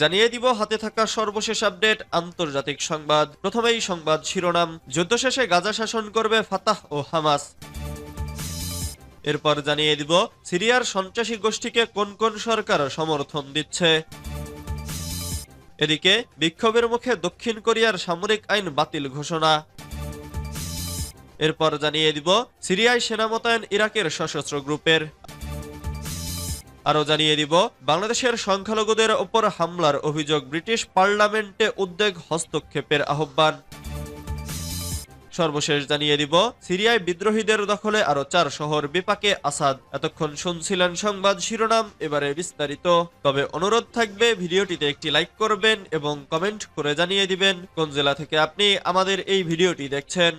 জানিয়ে দিব হাতে থাকা সর্বশেষ আপডেট আন্তর্জাতিক সংবাদ। প্রথমেই সংবাদ শিরোনাম, যুদ্ধ শেষে গাজা শাসন করবে ফাতাহ ও হামাস। এরপর জানিয়ে দিব সিরিয়ার সন্ত্রাসী গোষ্ঠীকে কোন কোন সরকার সমর্থন দিচ্ছে। এদিকে বিক্ষোভের মুখে দক্ষিণ কোরিয়ার সামরিক আইন বাতিল ঘোষণা। এরপর জানিয়ে দিব সিরিয়ায় সেনা মোতায়েন ইরাকের সশস্ত্র গ্রুপের। আরো জানিয়ে দিব বাংলাদেশের সংখ্যালঘুদের ওপর হামলার অভিযোগ, ব্রিটিশ পার্লামেন্টে উদ্বেগ হস্তক্ষেপের আহ্বান। সর্বশেষ জানিয়ে দিব সিরিয়ায় বিদ্রোহীদের দখলে আরো 4 শহর, বিপাকে আসাদ। এতক্ষণ শুনছিলেন সংবাদ শিরোনাম, এবারে বিস্তারিত। তবে অনুরোধ থাকবে ভিডিওটিতে একটি লাইক করবেন এবং কমেন্ট করে জানিয়ে দিবেন কোন জেলা থেকে আপনি আমাদের এই ভিডিওটি দেখছেন।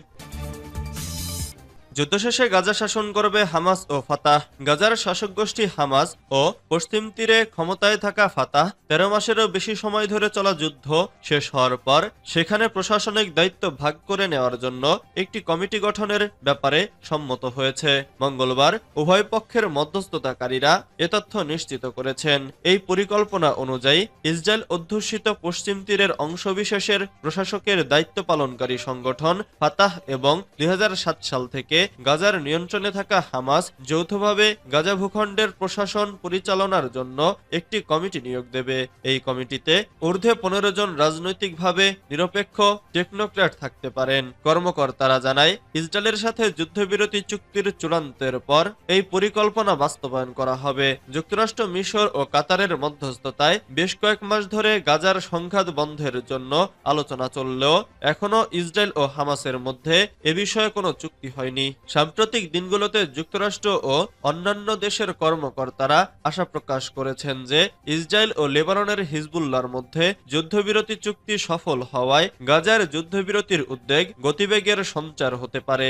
যুদ্ধ শেষে গাজা শাসন করবে হামাস ও ফাতাহ। গাজার শাসক গোষ্ঠী হামাস ও পশ্চিম তীরে ক্ষমতায় থাকা ফাতাহ 13 মাসেরও বেশি সময় ধরে চলা যুদ্ধ শেষ হওয়ার পর সেখানে প্রশাসনিক দায়িত্ব ভাগ করে নেওয়ার জন্য একটি কমিটি গঠনের ব্যাপারে সম্মত হয়েছে। মঙ্গলবার উভয় পক্ষের মধ্যস্থতাকারীরা এ তথ্য নিশ্চিত করেছেন। এই পরিকল্পনা অনুযায়ী ইসরায়েল অধ্যুষিত পশ্চিম তীরের অংশবিশেষের প্রশাসকের দায়িত্ব পালনকারী সংগঠন ফাতাহ এবং 2007 সাল থেকে গাজার নিয়ন্ত্রণে থাকা হামাস যৌথভাবে গাজা ভূখণ্ডের প্রশাসন পরিচালনার জন্য একটি কমিটি নিয়োগ দেবে। এই কমিটিতে ঊর্ধ্বে 15 জন রাজনৈতিকভাবে নিরপেক্ষ টেকনোক্র্যাট থাকতে পারেন। কর্মকর্তারা জানায়, ইসরায়েলের সাথে যুদ্ধবিরতি চুক্তির চূড়ান্তের পর এই পরিকল্পনা বাস্তবায়ন করা হবে। যুক্তরাষ্ট্র, মিশর ও কাতারের মধ্যস্থতায় বেশ কয়েক মাস ধরে গাজার সংঘাত বন্ধের জন্য আলোচনা চললেও এখনো ইসরায়েল ও হামাসের মধ্যে এ বিষয়ে কোনো চুক্তি হয়নি। সাম্প্রতিক দিনগুলোতে যুক্তরাষ্ট্র ও অন্যান্য দেশের কর্মকর্তারা আশা প্রকাশ করেছেন যে ইসরায়েল ও লেবাননের হিজবুল্লাহর মধ্যে যুদ্ধবিরতি চুক্তি সফল হওয়ায় গাজার যুদ্ধবিরতির গতিবেগের সঞ্চার হতে পারে।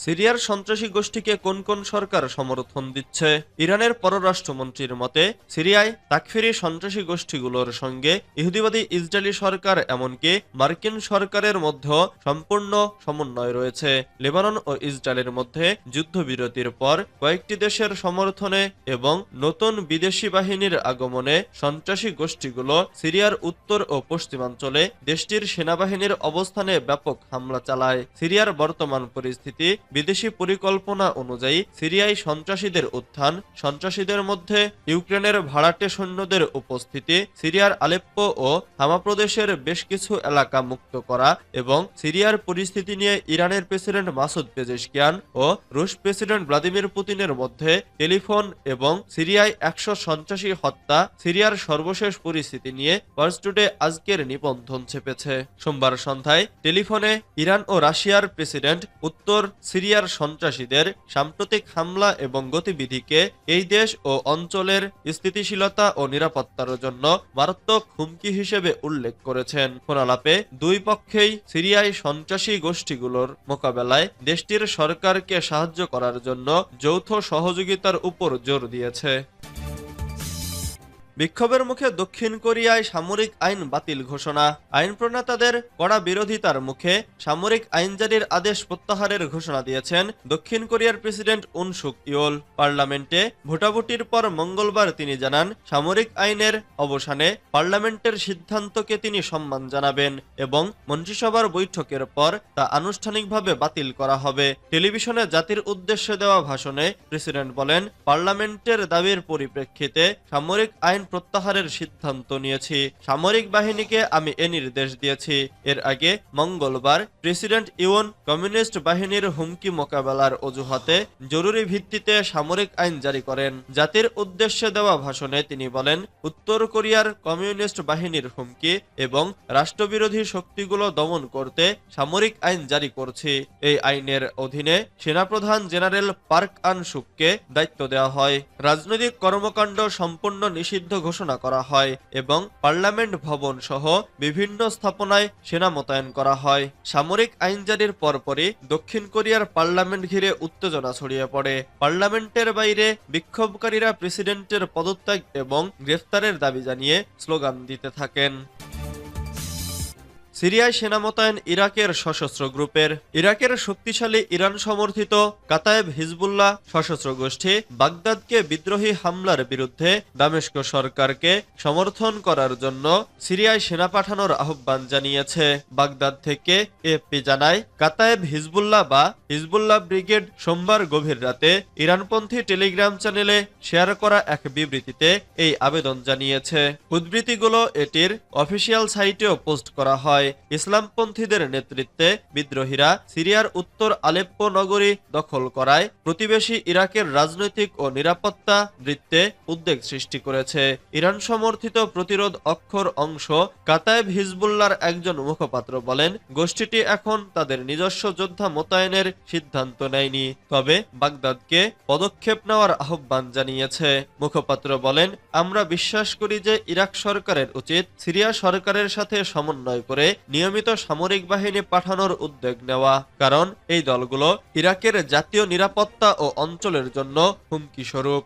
সিরিয়ার সন্ত্রাসী গোষ্ঠীকে কোন কোন সরকার সমর্থন দিচ্ছে? ইরানের পররাষ্ট্রমন্ত্রীর মতে সিরিয়ায় তাকফিরি সন্ত্রাসী গোষ্ঠীগুলোর সঙ্গে ইহুদিবাদী ইসরায়েলি সরকার এমনকি মার্কিন সরকারের মধ্যেও সম্পূর্ণ সমন্বয় রয়েছে। লেবানন ও ইসরায়েলের মধ্যে যুদ্ধবিরতির পর কয়েকটি দেশের সমর্থনে এবং নতুন বিদেশি বাহিনীর আগমনে সন্ত্রাসী গোষ্ঠীগুলো সিরিয়ার উত্তর ও পশ্চিমাঞ্চলে দেশটির সেনাবাহিনীর অবস্থানে ব্যাপক হামলা চালায়। সিরিয়ার বর্তমান পরিস্থিতি, বিদেশি পরিকল্পনা অনুযায়ী সিরিয়ায় সন্ত্রাসীদের উত্থান, সন্ত্রাসীদের মধ্যে ইউক্রেনের ভাড়াটে সৈন্যদের উপস্থিতি, সিরিয়ার আলেপ্পো ও হামা প্রদেশের বেশ কিছু এলাকা মুক্ত করা এবং সিরিয়ার পরিস্থিতি নিয়ে ইরানের প্রেসিডেন্ট মাসুদ পেজেশকিয়ান ও রুশ প্রেসিডেন্ট ভ্লাদিমির পুতিনের মধ্যে টেলিফোন এবং সিরিয়ায় 100 সন্ত্রাসী হত্যা, সিরিয়ার সর্বশেষ পরিস্থিতি নিয়ে পার্স টুডে আজকের নিবন্ধন ছেপেছে। সোমবার সন্ধ্যায় টেলিফোনে ইরান ও রাশিয়ার প্রেসিডেন্ট উত্তর সিরিয়ার সন্ত্রাসীদের সাম্প্রতিক হামলা এবং গতিবিধিকে এই দেশ ও অঞ্চলের স্থিতিশীলতা ও নিরাপত্তার জন্য মারাত্মক হুমকি হিসেবে উল্লেখ করেছেন। ফোনালাপে দুই পক্ষেই সিরিয়ায় সন্ত্রাসী গোষ্ঠীগুলোর মোকাবেলায় দেশটির সরকারকে সাহায্য করার জন্য যৌথ সহযোগিতার উপর জোর দিয়েছে। বিক্ষোভের মুখে দক্ষিণ কোরিয়ায় সামরিক আইন বাতিল ঘোষণা। আইন প্রণেতাদের কড়া বিরোধিতার মুখে সামরিক আইন জারির আদেশ প্রত্যাহারের ঘোষণা দিয়েছেন দক্ষিণ কোরিয়ার প্রেসিডেন্ট উন সুক ইয়োল। পার্লামেন্টে ভোটাভুটির পর মঙ্গলবার তিনি জানান, সামরিক আইনের অবসানে পার্লামেন্টের সিদ্ধান্তকে তিনি সম্মান জানাবেন এবং মন্ত্রিসভার বৈঠকের পর তা আনুষ্ঠানিকভাবে বাতিল করা হবে। টেলিভিশনে জাতির উদ্দেশ্যে দেওয়া ভাষণে প্রেসিডেন্ট বলেন, পার্লামেন্টের দাবির পরিপ্রেক্ষিতে সামরিক আইন প্রত্যাহারের সিদ্ধান্ত নিয়েছি। সামরিক বাহিনীকে আমি এ নির্দেশ দিয়েছি। এর আগে মঙ্গলবার প্রেসিডেন্ট ইউন কমিউনিস্ট বাহিনীর হুমকি মোকাবেলার অজুহাতে জরুরি ভিত্তিতে সামরিক আইন জারি করেন। জাতির উদ্দেশ্যে দেওয়া ভাষণে তিনি বলেন, উত্তর কোরিয়ার কমিউনিস্ট বাহিনীর হুমকি এবং রাষ্ট্রবিরোধী শক্তিগুলো দমন করতে সামরিক আইন জারি করছি। এই আইনের অধীনে সেনাপ্রধান জেনারেল পার্ক আন সুককে দায়িত্ব দেওয়া হয়। রাজনৈতিক কর্মকাণ্ড সম্পূর্ণ নিষিদ্ধ ঘোষণা করা হয় এবং পার্লামেন্ট ভবন সহ বিভিন্ন স্থাপনায় সেনা মোতায়েন করা হয়। সামরিক আইন জারির পরপরই দক্ষিণ কোরিয়ার পার্লামেন্ট ঘিরে উত্তেজনা ছড়িয়ে পড়ে। পার্লামেন্টের বাইরে বিক্ষোভকারীরা প্রেসিডেন্টের পদত্যাগ এবং গ্রেফতারের দাবি জানিয়ে স্লোগান দিতে থাকেন। সিরিয়ায় সেনা মোতায়েন ইরাকের সশস্ত্র গ্রুপের। ইরাকের শক্তিশালী ইরান সমর্থিত কাতায়েব হিজবুল্লাহ সশস্ত্র গোষ্ঠী বাগদাদকে বিদ্রোহী হামলার বিরুদ্ধে দামেস্ক সরকারকে সমর্থন করার জন্য সিরিয়ায় সেনা পাঠানোর আহ্বান জানিয়েছে। বাগদাদ থেকে এএফপি জানায়, কাতায়েব হিজবুল্লাহ বা হিজবুল্লাহ ব্রিগেড সোমবার গভীর রাতে ইরানপন্থী টেলিগ্রাম চ্যানেলে শেয়ার করা এক বিবৃতিতে এই আবেদন জানিয়েছে। উদ্ধৃতিগুলো এটির অফিসিয়াল সাইটেও পোস্ট করা হয়। ইসলামপন্থীদের নেতৃত্বে বিদ্রোহীরা সিরিয়ার উত্তর আলেপ্পো নগরী দখল করায় প্রতিবেশী ইরাকের রাজনৈতিক ও নিরাপত্তা বৃত্তে উদ্বেগ সৃষ্টি করেছে। ইরান সমর্থিত প্রতিরোধ অক্ষর অংশ কাতায়েব হিজবুল্লাহর একজন মুখপাত্র বলেন, গোষ্ঠীটি এখন তাদের নিজস্ব যোদ্ধা মোতায়েনের সিদ্ধান্ত নেয়নি, তবে বাগদাদকে পদক্ষেপ নেওয়ার আহ্বান জানিয়েছে। মুখপাত্র বলেন, আমরা বিশ্বাস করি যে ইরাক সরকারের উচিত সিরিয়া সরকারের সাথে সমন্বয় করে নিয়মিত সামরিক বাহিনী পাঠানোর উদ্যোগ নেওয়া, কারণ এই দলগুলো ইরাকের জাতীয় নিরাপত্তা ও অঞ্চলের জন্য হুমকি স্বরূপ।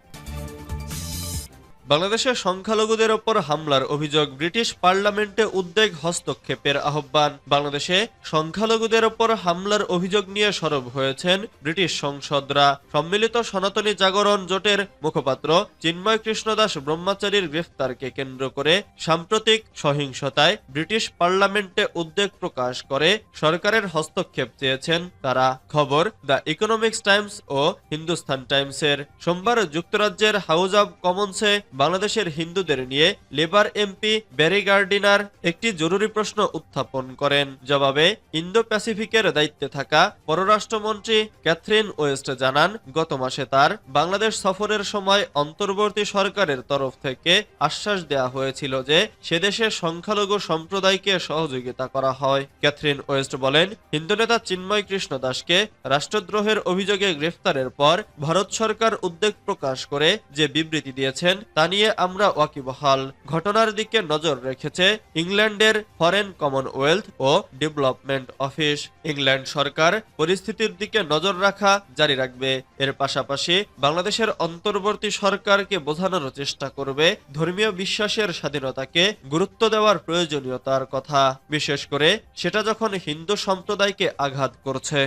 বাংলাদেশের সংখ্যালঘুদের ওপর হামলার অভিযোগ, ব্রিটিশ পার্লামেন্টে উদ্বেগ, হস্তক্ষেপের আহ্বান। বাংলাদেশে সংখ্যালঘুদের ওপর হামলার অভিযোগ নিয়ে সরব হয়েছেন ব্রিটিশ সংসদরা। সম্মিলিত সনাতনী জাগরণ জোটের মুখপাত্র চিন্ময় কৃষ্ণ দাস ব্রহ্মচারীর গ্রেফতারকে কেন্দ্র করে সাম্প্রতিক সহিংসতায় ব্রিটিশ পার্লামেন্টে উদ্বেগ প্রকাশ করে সরকারের হস্তক্ষেপ চেয়েছেন তারা। খবর দ্য ইকোনমিক্স টাইমস ও হিন্দুস্তান টাইমসের। সোমবার যুক্তরাজ্যের হাউস অব কমন্সে বাংলাদেশের হিন্দুদের নিয়ে লেবার এমপি ব্যারি গার্ডিনার একটি জরুরি প্রশ্ন উত্থাপন করেন। জবাবে ইন্দো প্যাসিফিকের দায়িত্বে থাকা পররাষ্ট্রমন্ত্রী ক্যাথরিন ওয়েস্ট জানান, গত মাসে তার বাংলাদেশ সফরের সময় অন্তর্বর্তী সরকারের তরফ থেকে আশ্বাস দেওয়া হয়েছিল যে সেদেশে সংখ্যালঘু সম্প্রদায়কে সহযোগিতা করা হয়। ক্যাথরিন ওয়েস্ট বলেন, হিন্দু নেতা চিন্ময় কৃষ্ণ দাসকে রাষ্ট্রদ্রোহের অভিযোগে গ্রেফতারের পর ভারত সরকার উদ্বেগ প্রকাশ করে যে বিবৃতি দিয়েছেন তা নিয়ে আমরা ওয়াকিবহাল। ঘটনার দিকে নজর রেখেছে ইংল্যান্ডের ফরেন কমনওয়েলথ ও ডেভেলপমেন্ট অফিস। ইংল্যান্ড সরকার পরিস্থিতির দিকে নজর রাখা জারি রাখবে। এর পাশাপাশি বাংলাদেশের অন্তর্বর্তী সরকারকে বোঝানোর চেষ্টা করবে ধর্মীয় বিশ্বাসের স্বাধীনতাকে গুরুত্ব দেওয়ার প্রয়োজনীয়তার কথা, বিশেষ করে সেটা যখন হিন্দু সম্প্রদায়কে আঘাত করছে।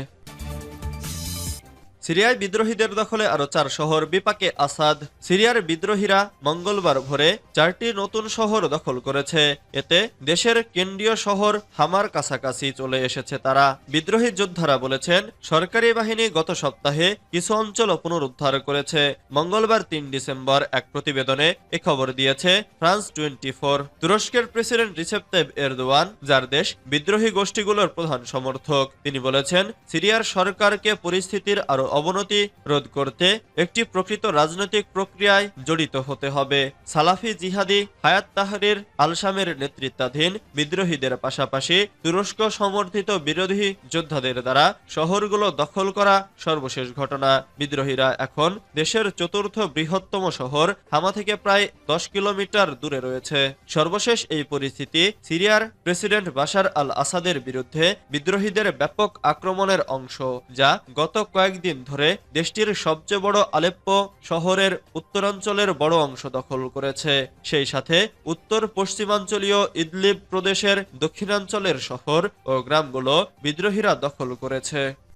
সিরিয়ায় বিদ্রোহীদের দখলে আরো 4 শহর, বিপাকে আসাদ। সিরিয়ার বিদ্রোহীরা মঙ্গলবার ভোরে 4টি নতুন শহর দখল করেছে। এতে দেশের কেন্দ্রীয় শহর হামার কাছাকাছি চলে এসেছে তারা। বিদ্রোহী যোদ্ধারা বলেছেন, সরকারি বাহিনী গত সপ্তাহে কিছু অঞ্চল পুনরুদ্ধার করেছে। মঙ্গলবার 3 ডিসেম্বর এক প্রতিবেদনে এ খবর দিয়েছে ফ্রান্স 24। তুরস্কের প্রেসিডেন্ট রিসেপ তাইয়িপ এরদোয়ান, যার দেশ বিদ্রোহী গোষ্ঠীগুলোর প্রধান সমর্থক, তিনি বলেছেন, সিরিয়ার সরকারকে পরিস্থিতির আরো অবনতি রোধ করতে একটি প্রকৃত রাজনৈতিক প্রক্রিয়ায় জড়িত হতে হবে। সালাফি জিহাদি হায়াত তাহরির আল-শামের নেতৃত্বাধীন বিদ্রোহীদের পাশাপাশি তুরস্ক সমর্থিত বিরোধী যোদ্ধাদের দ্বারা শহরগুলো দখল করা সর্বশেষ ঘটনা। বিদ্রোহীরা এখন দেশের 4র্থ বৃহত্তম শহর হামা থেকে প্রায় 10 কিলোমিটার দূরে রয়েছে। সর্বশেষ এই পরিস্থিতি সিরিয়ার প্রেসিডেন্ট বাশার আল আসাদের বিরুদ্ধে বিদ্রোহীদের ব্যাপক আক্রমণের অংশ, যা গত কয়েকদিন ধরে দেশটির সবচেয়ে বড় আলেপ্পো শহরের উত্তরাঞ্চলের বড় অংশ দখল করেছে। সেই সাথে উত্তর পশ্চিমাঞ্চলীয় ইদলিব প্রদেশের দক্ষিণাঞ্চলের শহর ও গ্রামগুলো বিদ্রোহীরা দখল করেছে।